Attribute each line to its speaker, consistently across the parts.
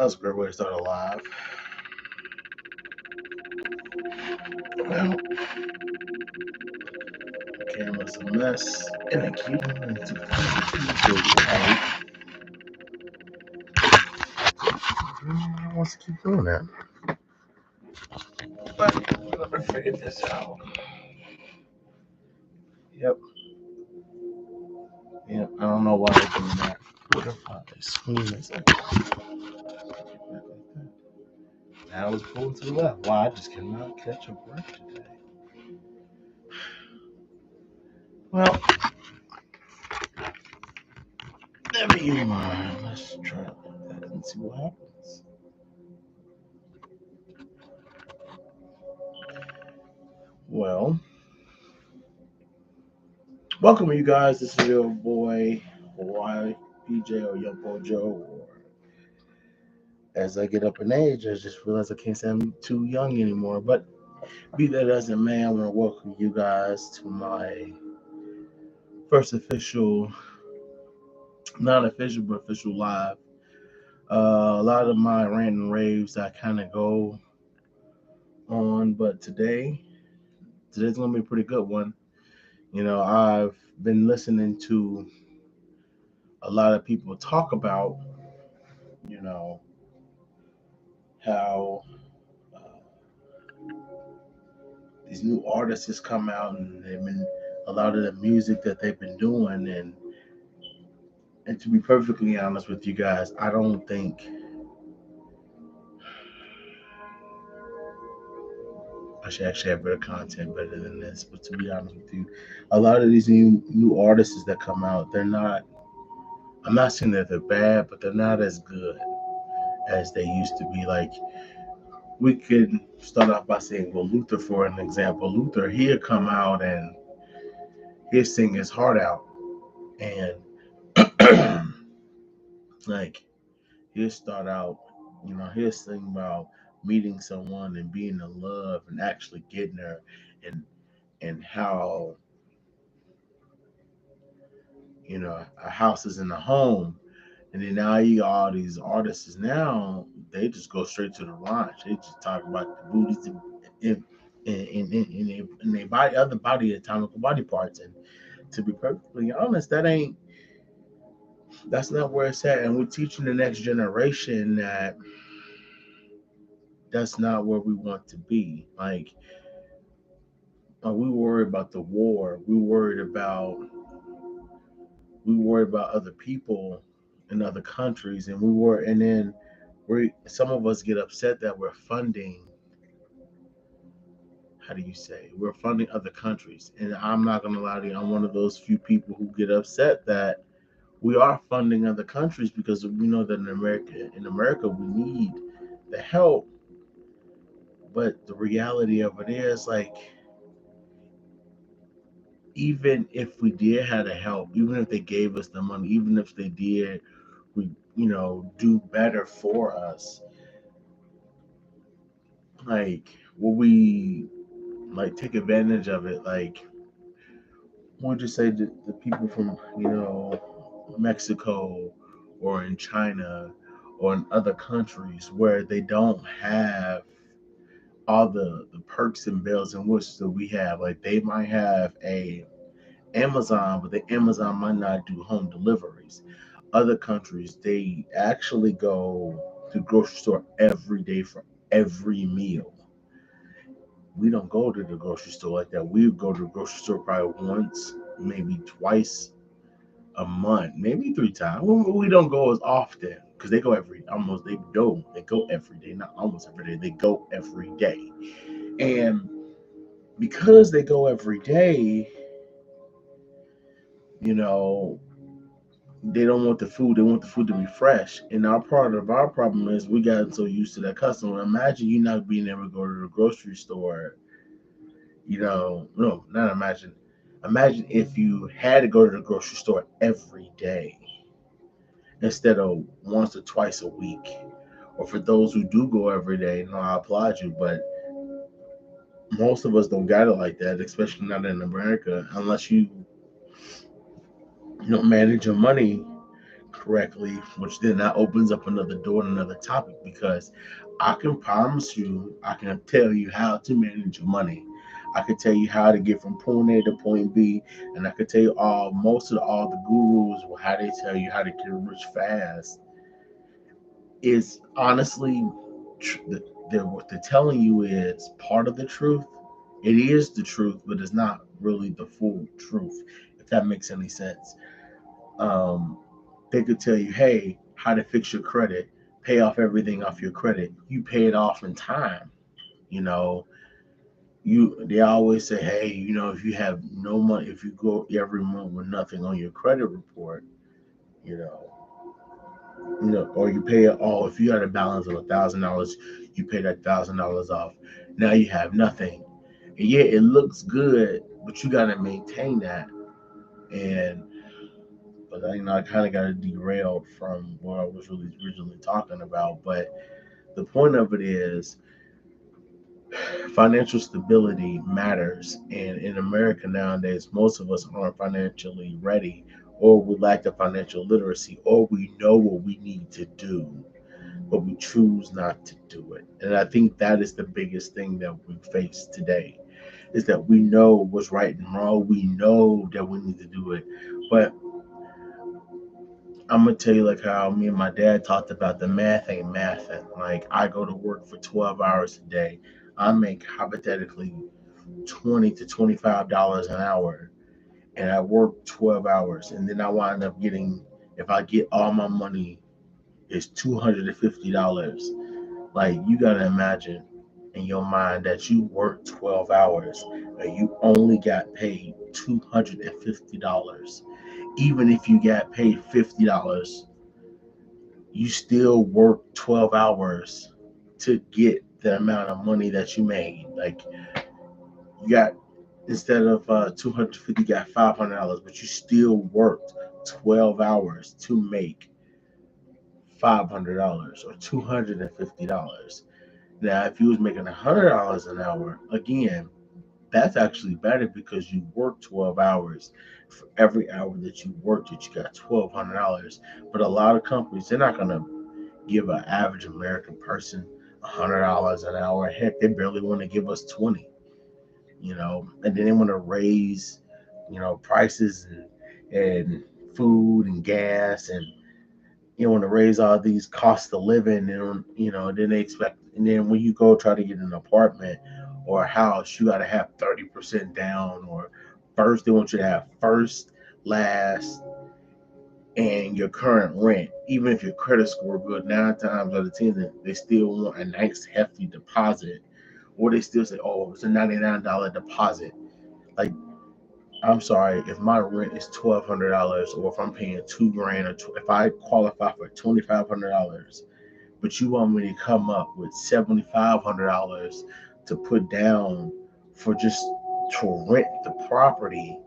Speaker 1: That's a great way to start a live. Well, the camera's a mess, and I keep wanting to I want to keep doing that. But I'm gonna figure this out. Yep. Yep. I don't know why I'm doing that. What if I swing this? Now it's pulling to the left. Why? I just cannot catch a break today. Well, never mind. Let's try it like that and see what happens. Well, welcome you guys. This is your boy YPJ or Yopo Joe. Or as I get up in age, I just realize I can't say I'm too young anymore. But be that as it may, I want to welcome you guys to my first official, not official, but official live. A lot of my rant and raves I kind of go on, but today's gonna be a pretty good one. I've been listening to a lot of people talk about, you know, how these new artists has come out and they've been a lot of the music that they've been doing and to be perfectly honest with you guys, I don't think I should actually have better content better than this. But to be honest with you, a lot of these new artists that come out, they're not. I'm not saying that they're bad, but they're not as good as they used to be. Like we could start off by saying, well, Luther, for an example, Luther he'd come out and he'd sing his heart out, and like he'll start out, he'll sing about meeting someone and being in love and actually getting her, and how a house is in a home. And then now you got all these artists now, they just go straight to the launch. They just talk about the booties and they body other body anatomical body parts. And to be perfectly honest, that's not where it's at. And we're teaching the next generation that that's not where we want to be. Like we worry about the war. We worried about other people in other countries, and then some of us get upset that we're funding. How do you say? We're funding other countries, and I'm not gonna lie to you. I'm one of those few people who get upset that we are funding other countries because we know that in America, we need the help. But the reality of it is, like, even if we did have the help, even if they gave us the money, even if they did, we do better for us. Like, will we like take advantage of it? Like, we'll just say the people from Mexico or in China or in other countries where they don't have all the perks and bells and whistles that we have. Like, they might have a Amazon, but the Amazon might not do home deliveries. Other countries, they actually go to the grocery store every day for every meal. We don't go to the grocery store like that. We go to the grocery store probably once, maybe twice a month, maybe three times. We don't go as often because they go every day, not almost every day. They go every day, and because they go every day, you know, they don't want the food. They want the food to be fresh. And our part of our problem is we got so used to that customer. Imagine you not being able to go to the grocery store. No, not imagine. Imagine if you had to go to the grocery store every day instead of once or twice a week. Or for those who do go every day, no, I applaud you, but most of us don't got it like that, especially not in America, unless you don't manage your money correctly, which then that opens up another door and another topic, because I can promise you, I can tell you how to manage your money. I can tell you how to get from point A to point B, and I can tell you all the gurus, how they tell you how to get rich fast is honestly what they're telling you is part of the truth. It is the truth, but it's not really the full truth, if that makes any sense. Um, they could tell you, hey, how to fix your credit, pay off everything off your credit. You pay it off in time. You know, they always say, hey, if you have no money, if you go every month with nothing on your credit report, you know, or you pay it all. If you had a balance of $1,000, you pay that $1,000 off. Now you have nothing. And yeah, it looks good, but you got to maintain that. And but I kind of got derailed from what I was really originally talking about. But the point of it is, financial stability matters, and in America nowadays, most of us aren't financially ready, or we lack the financial literacy, or we know what we need to do, but we choose not to do it. And I think that is the biggest thing that we face today, is that we know what's right and wrong. We know that we need to do it. But I'm gonna tell you like how me and my dad talked about the math ain't mathing. Like I go to work for 12 hours a day. I make hypothetically $20 to $25 an hour, and I work 12 hours, and then I wind up getting, if I get all my money, it's $250. Like you gotta imagine in your mind that you worked 12 hours and you only got paid $250. Even if you got paid $50, you still worked 12 hours to get the amount of money that you made. Like you got, instead of 250, you got $500, but you still worked 12 hours to make $500 or $250. Now, if you was making $100 an hour, again, that's actually better because you worked 12 hours. For every hour that you worked, that you got $1,200. But a lot of companies, they're not gonna give an average American person $100 an hour. Heck, they barely want to give us 20. And then they want to raise, prices and food and gas, and want to raise all these costs of living, and then they expect, and then when you go try to get an apartment or a house, you got to have 30% down, or first they want you to have first, last, and your current rent. Even if your credit score good, 9 times out of 10 they still want a nice hefty deposit, or they still say, oh, it's a $99 deposit. Like, I'm sorry, if my rent is $1,200, or if I'm paying 2 grand, or if I qualify for $2,500, but you want me to come up with $7,500 to put down for just to rent the property.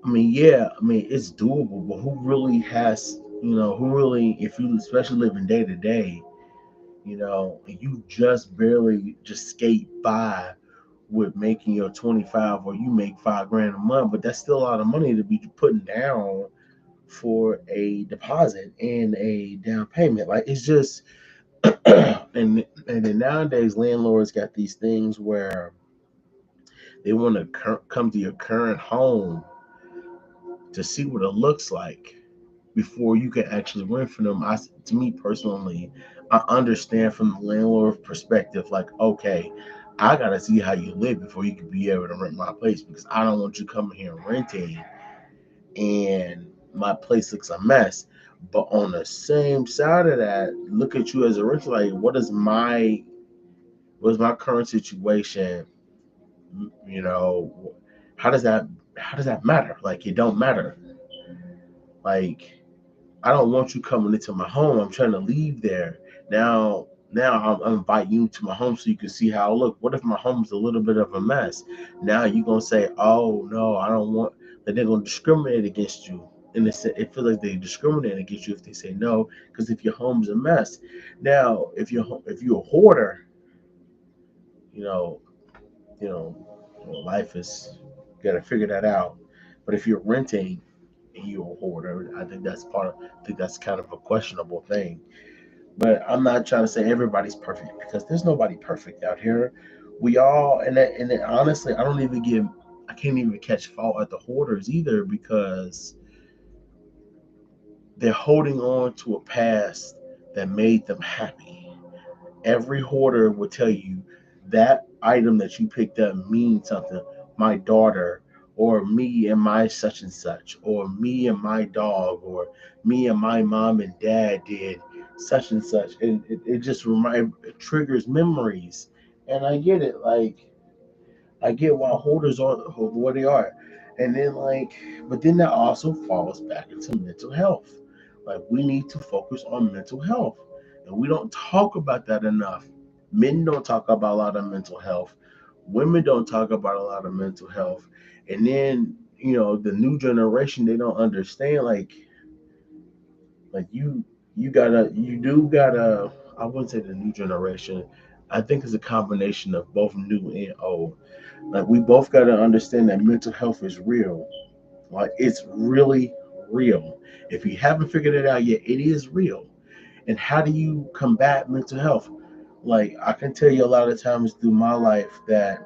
Speaker 1: I mean, yeah, I mean it's doable, but who really has, who really, if you especially living day to day, and you just barely just skate by with making your 25, or you make 5 grand a month, but that's still a lot of money to be putting down for a deposit and a down payment. Like it's just, and then nowadays landlords got these things where they want to come to your current home to see what it looks like before you can actually rent from them. To me personally, I understand from the landlord perspective, like, okay, I gotta see how you live before you can be able to rent my place, because I don't want you coming here renting and my place looks a mess. But on the same side of that, look at you as a renter, like, what's my current situation? You know, how does that matter? Like, it don't matter. Like, I don't want you coming into my home. I'm trying to leave there. Now I'm inviting you to my home so you can see how I look. What if my home's a little bit of a mess? Now you're gonna say, oh no, I don't want that. They're gonna discriminate against you. And it feels like they discriminate against you if they say no, because if your home's a mess. Now, if you're a hoarder, you know, life is, you gotta figure that out. But if you're renting, and you're a hoarder. I think that's kind of a questionable thing. But I'm not trying to say everybody's perfect because there's nobody perfect out here. We all, honestly, I can't even catch fault at the hoarders either because they're holding on to a past that made them happy. Every hoarder will tell you that item that you picked up means something. My daughter, or me and my such and such, or me and my dog, or me and my mom and dad did such and such. And it just it triggers memories. And I get it. Like, I get why holders are what they are. And then, like, but then that also falls back into mental health. Like, we need to focus on mental health. And we don't talk about that enough. Men don't talk about a lot of mental health. Women don't talk about a lot of mental health. And then, the new generation, they don't understand. Like you do gotta, I wouldn't say the new generation. I think it's a combination of both new and old. Like, we both got to understand that mental health is real. Like, it's really real. If you haven't figured it out yet, it is real. And how do you combat mental health? Like, I can tell you a lot of times through my life that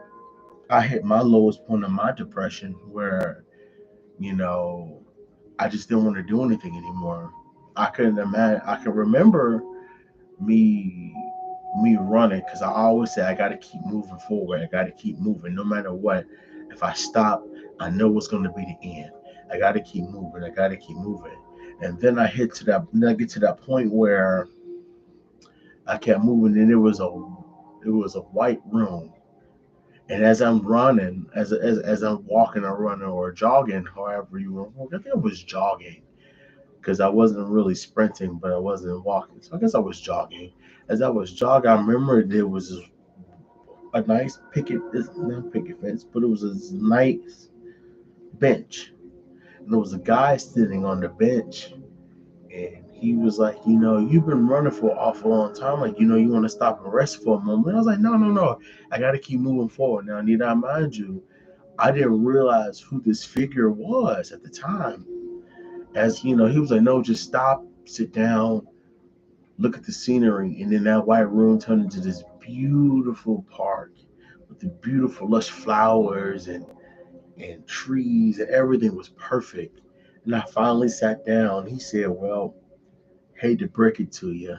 Speaker 1: I hit my lowest point of my depression where, you know, I just didn't want to do anything anymore. I couldn't imagine, I can remember me me running because I always say I got to keep moving forward. I got to keep moving no matter what. If I stop, I know it's going to be the end. I got to keep moving. I got to keep moving. And then I get to that point where I kept moving, and it was a white room. And as I'm running, as I'm walking or running or jogging, however you want, I think I was jogging because I wasn't really sprinting, but I wasn't walking. So I guess I was jogging. As I was jogging, I remember there was a nice picket, it's not picket fence, but it was a nice bench. And there was a guy sitting on the bench, and he was like, you've been running for an awful long time. Like, you want to stop and rest for a moment. I was like, no, no, no. I got to keep moving forward. Now, need I mind you, I didn't realize who this figure was at the time. As he was like, no, just stop, sit down, look at the scenery, and then that white room turned into this beautiful park with the beautiful lush flowers and trees, and everything was perfect. And I finally sat down. He said, well, hate to break it to you,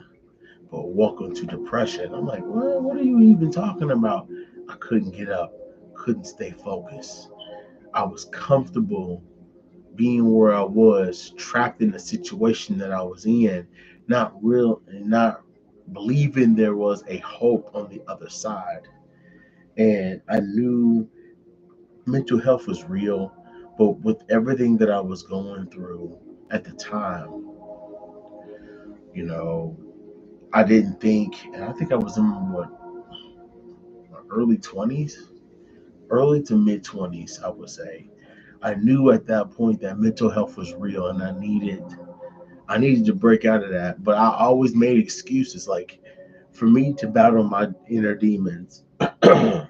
Speaker 1: but welcome to depression. I'm like, what are you even talking about? I couldn't get up, couldn't stay focused. I was comfortable being where I was, trapped in the situation that I was in, not believing there was a hope on the other side. And I knew mental health was real, but with everything that I was going through at the time, you know, I didn't think, and I think I was in my early 20s, early to mid 20s, I would say. I knew at that point that mental health was real, and I needed to break out of that. But I always made excuses, like, for me to battle my inner demons. I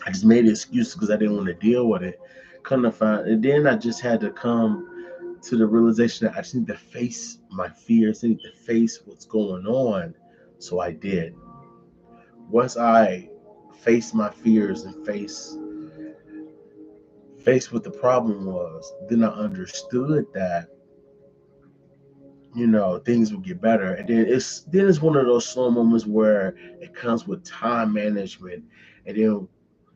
Speaker 1: just made excuses because I didn't want to deal with it. Couldn't find, and then I just had to come to the realization that I just need to face my fears. I need to face what's going on. So I did. Once I faced my fears and faced what the problem was, then I understood that things will get better. And then it's one of those slow moments where it comes with time management, and then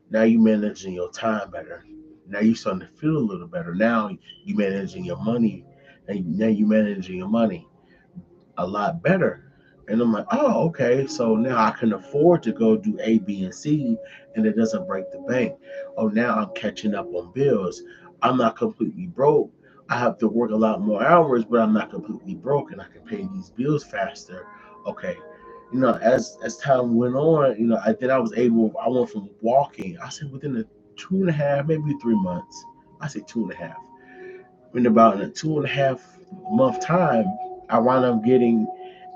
Speaker 1: now you managing your time better. Now you starting to feel a little better. Now you managing your money, and now you managing your money a lot better. And I'm like, oh, okay. So now I can afford to go do A, B, and C, and it doesn't break the bank. Oh, now I'm catching up on bills. I'm not completely broke. I have to work a lot more hours, but I'm not completely broke, and I can pay these bills faster. Okay. As time went on, I was able. I went from walking. I said within a 2.5, maybe 3 months. I say 2.5. In a 2.5 month time, I wound up getting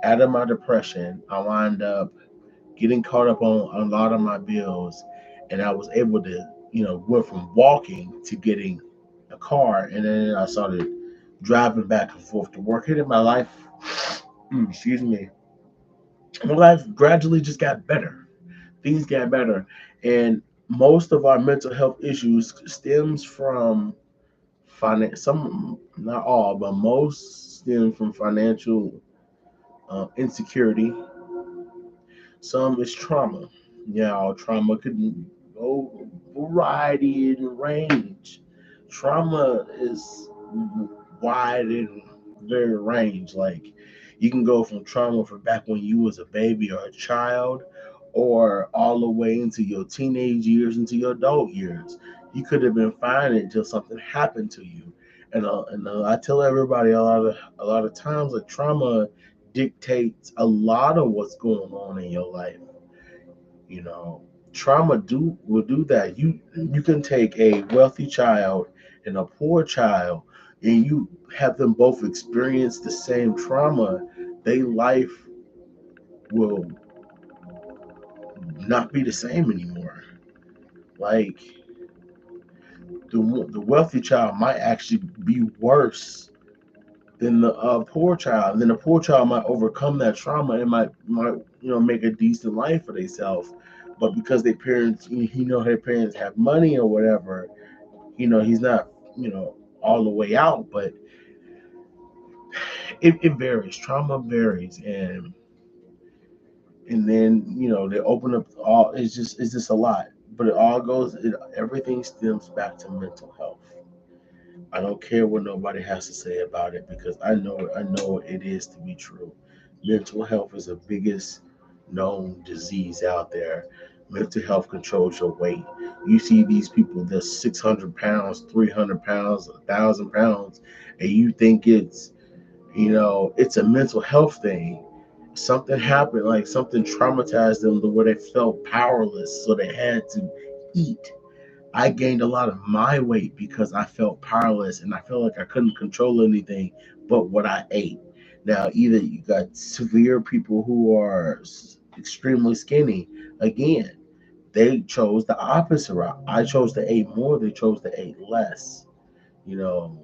Speaker 1: out of my depression. I wound up getting caught up on a lot of my bills, and I was able to, went from walking to getting a car, and then I started. driving back and forth to work. And my life, excuse me, my life gradually just got better. Things got better, and most of our mental health issues stems from finance. Some, not all, but most stem from financial insecurity. Some is trauma. Now, trauma could go variety and range. Trauma is wide and very range. Like you can go from trauma from back when you was a baby or a child, or all the way into your teenage years, into your adult years. You could have been fine until something happened to you. And I tell everybody a lot of times that trauma dictates a lot of what's going on in your life. You know, trauma do will do that. You can take a wealthy child and a poor child, and you have them both experience the same trauma. Their life will not be the same anymore. Like the wealthy child might actually be worse than the poor child. And then the poor child might overcome that trauma and might make a decent life for themselves. But because their parents, their parents have money or whatever, he's not, all the way out. But it varies. Trauma varies, and then they open up all. It's just a lot. But everything stems back to mental health. I don't care what nobody has to say about it because I know it is to be true. Mental health is the biggest known disease out there. Mental health controls your weight. You see these people that's 600 pounds, 300 pounds, 1,000 pounds, and you think it's a mental health thing. Something happened, like something traumatized them to where they felt powerless, so they had to eat. I gained a lot of my weight because I felt powerless and I felt like I couldn't control anything but what I ate. Now, either you got severe people who are extremely skinny. Again, they chose the opposite route. I chose to eat more. They chose to eat less. You know,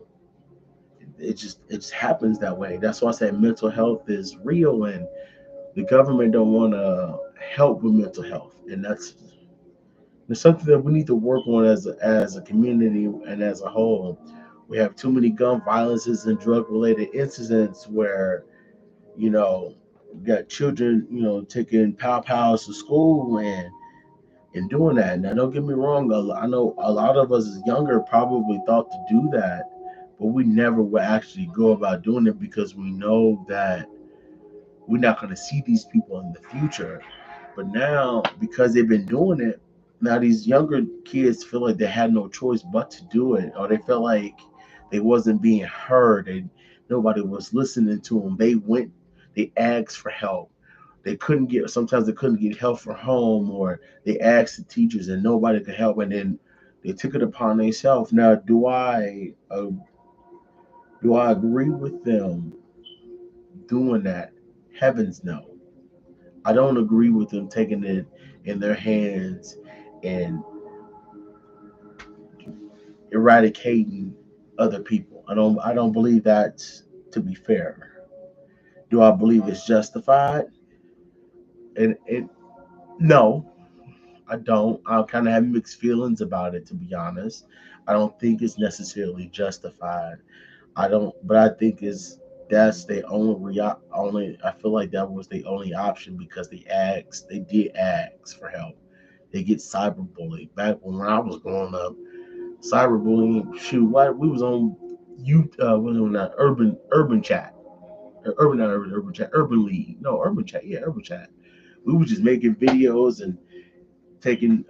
Speaker 1: it just happens that way. That's why I say mental health is real, and the government don't want to help with mental health, and that's it's something that we need to work on as a community and as a whole. We have too many gun violences and drug related incidents where you know you got children taking pow pows to school and doing that. Now, don't get me wrong. I know a lot of us as younger probably thought to do that, but we never would actually go about doing it because we know that we're not going to see these people in the future. But now, because they've been doing it, now these younger kids feel like they had no choice but to do it, or they felt like they wasn't being heard and nobody was listening to them. They asked for help. Sometimes they couldn't get help from home, or they asked the teachers and nobody could help, and then they took it upon themselves. Now, do I agree with them doing that? Heavens no. I don't agree with them taking it in their hands and eradicating other people. I don't believe that's to be fair. Do I believe it's justified? And no, I don't. I kind of have mixed feelings about it, to be honest. I don't think it's necessarily justified. I don't, but I think that's the only. I feel like that was the only option because they did ask for help. They get cyberbullied. Back when I was growing up, cyberbullying. Shoot, what we was on you was on that urban chat, urban not urban chat, urban league. No, urban chat. Yeah, urban chat. We were just making videos and taking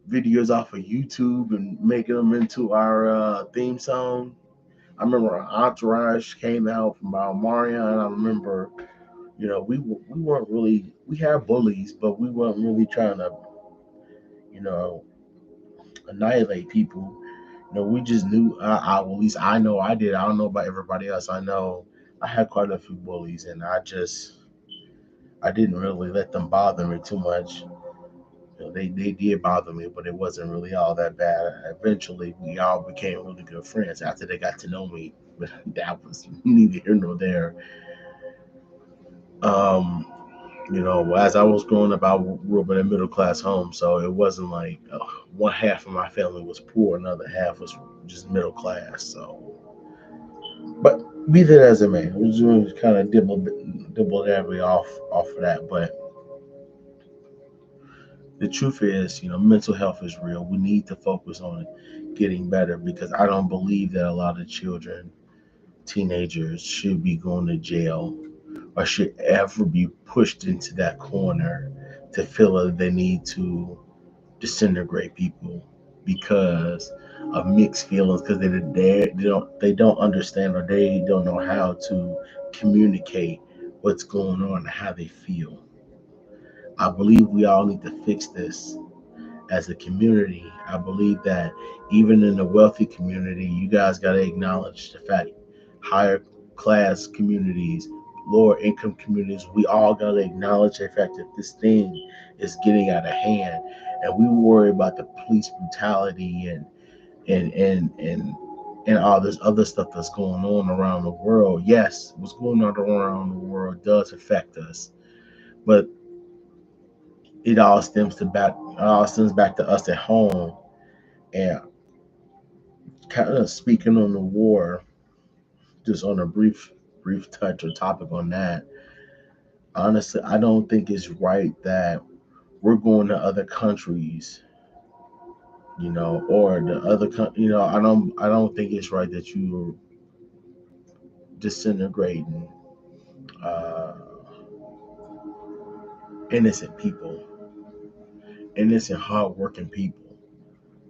Speaker 1: videos off of YouTube and making them into our theme song. I remember our Entourage came out from Mario, and I remember, we weren't really we had bullies, but we weren't really trying to, you know, annihilate people. We just knew. At least I know I did. I don't know about everybody else. I know I had quite a few bullies, and I didn't really let them bother me too much. they did bother me, but it wasn't really all that bad. Eventually, we all became really good friends after they got to know me. But that was neither here nor there. Um, as I was growing up, I grew up in a middle class home, so it wasn't like one half of my family was poor, another half was just middle class. So, but be that as it may, it was doing kind of dibble dabble off of that. But the truth is, mental health is real. We need to focus on getting better because I don't believe that a lot of children, teenagers, should be going to jail or should ever be pushed into that corner to feel that they need to disintegrate people because of mixed feelings because they don't understand or they don't know how to communicate what's going on and how they feel. I believe we all need to fix this as a community. I believe that even in the wealthy community, you guys got to acknowledge the fact higher class communities, lower income communities, we all got to acknowledge the fact that this thing is getting out of hand. And we worry about the police brutality and and and and all this other stuff that's going on around the world. Yes, what's going on around the world does affect us, but it all stems back to us at home. And kind of speaking on the war, just on a brief touch or topic on that. Honestly, I don't think it's right that we're going to other countries, or the other I don't think it's right that you're disintegrating uh, innocent people, innocent hardworking people.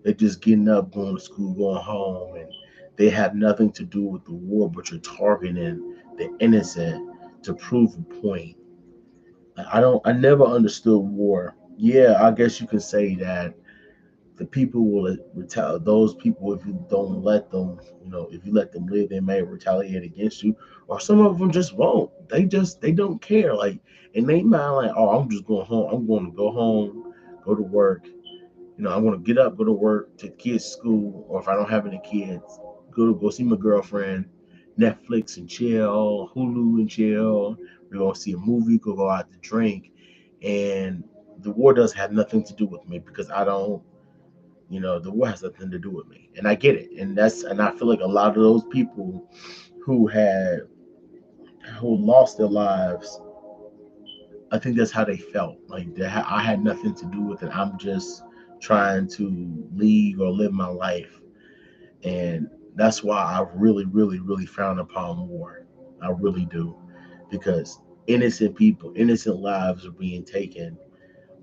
Speaker 1: They're just getting up, going to school, going home, and they have nothing to do with the war, but you're targeting the innocent to prove a point. I never understood war. Yeah, I guess you can say that the people will retaliate. Those people, if you don't let them, if you let them live, they may retaliate against you. Or some of them just won't. They don't care. Like, and they mind like, oh, I'm just going home. I'm going to go home, go to work. I'm going to get up, go to work, take kids to school, or if I don't have any kids, go see my girlfriend, Netflix and chill, Hulu and chill. We're going to see a movie, go out to drink, and the war does have nothing to do with me because I don't. The war has nothing to do with me, and I get it, and I feel like a lot of those people who had who lost their lives, I think that's how they felt. Like I had nothing to do with it. I'm just trying to leave or live my life, and that's why I really, really, really frown upon war. I really do, because innocent people, innocent lives are being taken,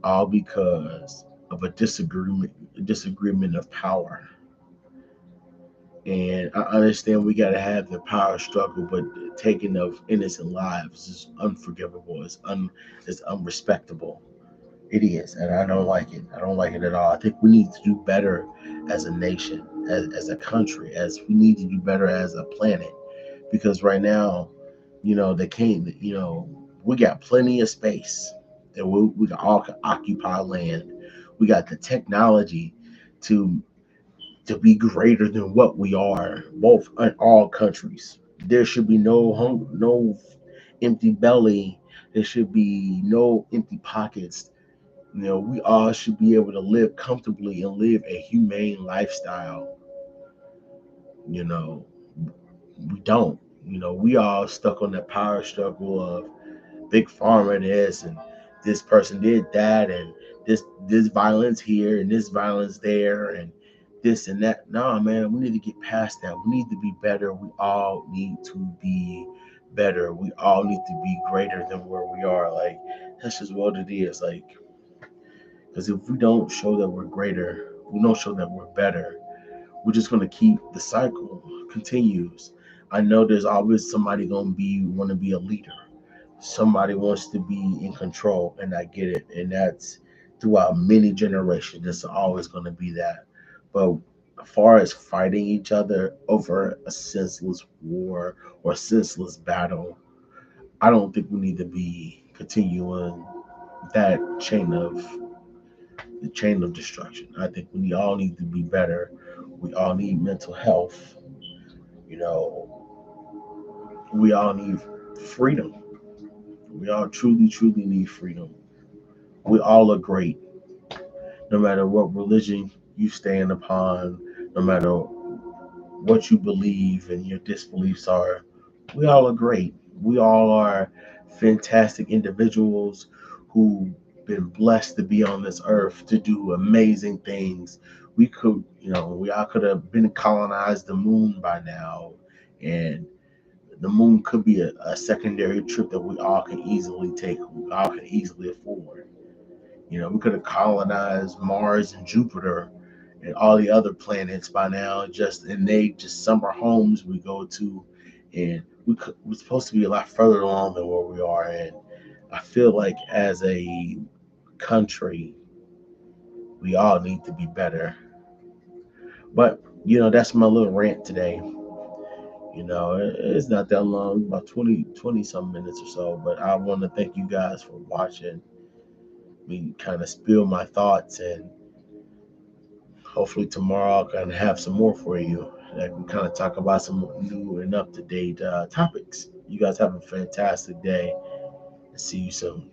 Speaker 1: all because of a disagreement of power. And I understand we got to have the power struggle, but the taking of innocent lives is unforgivable. It's unrespectable. It is, and I don't like it. I don't like it at all. I think we need to do better as a nation, as a country, as we need to do better as a planet. Because right now, they can't. We got plenty of space that we can all occupy land. We got the technology to be greater than what we are, both in all countries. There should be no empty belly. There should be no empty pockets. We all should be able to live comfortably and live a humane lifestyle. You know, we don't. We all stuck on that power struggle of big pharma this and this person did that and this violence here and this violence there and this and that. No, man, we need to get past that. We need to be better. We all need to be better. We all need to be greater than where we are. Like, that's just what it is. Like, because if we don't show that we're greater, we don't show that we're better, we're just gonna keep the cycle continues. I know there's always somebody gonna be want to be a leader. Somebody wants to be in control, and I get it. And that's throughout many generations. There's always gonna be that. But as far as fighting each other over a senseless war or senseless battle, I don't think we need to be continuing that chain of the chain of destruction. I think we all need to be better. We all need mental health. You know, we all need freedom. We all truly, truly need freedom. We all are great, no matter what religion you stand upon, no matter what you believe and your disbeliefs are. We all are great. We all are fantastic individuals who been blessed to be on this earth to do amazing things. We could, we all could have been colonized the moon by now, and the moon could be a secondary trip that we all can easily take. We all can easily afford. We could have colonized Mars and Jupiter and all the other planets by now. Just summer homes we go to, and we're supposed to be a lot further along than where we are. And I feel like as a country, we all need to be better. But that's my little rant today. It's not that long, about 20 some minutes or so. But I want to thank you guys for watching me kind of spill my thoughts, and hopefully tomorrow I can have some more for you. I can kind of talk about some new and up to date topics. You guys have a fantastic day, and see you soon.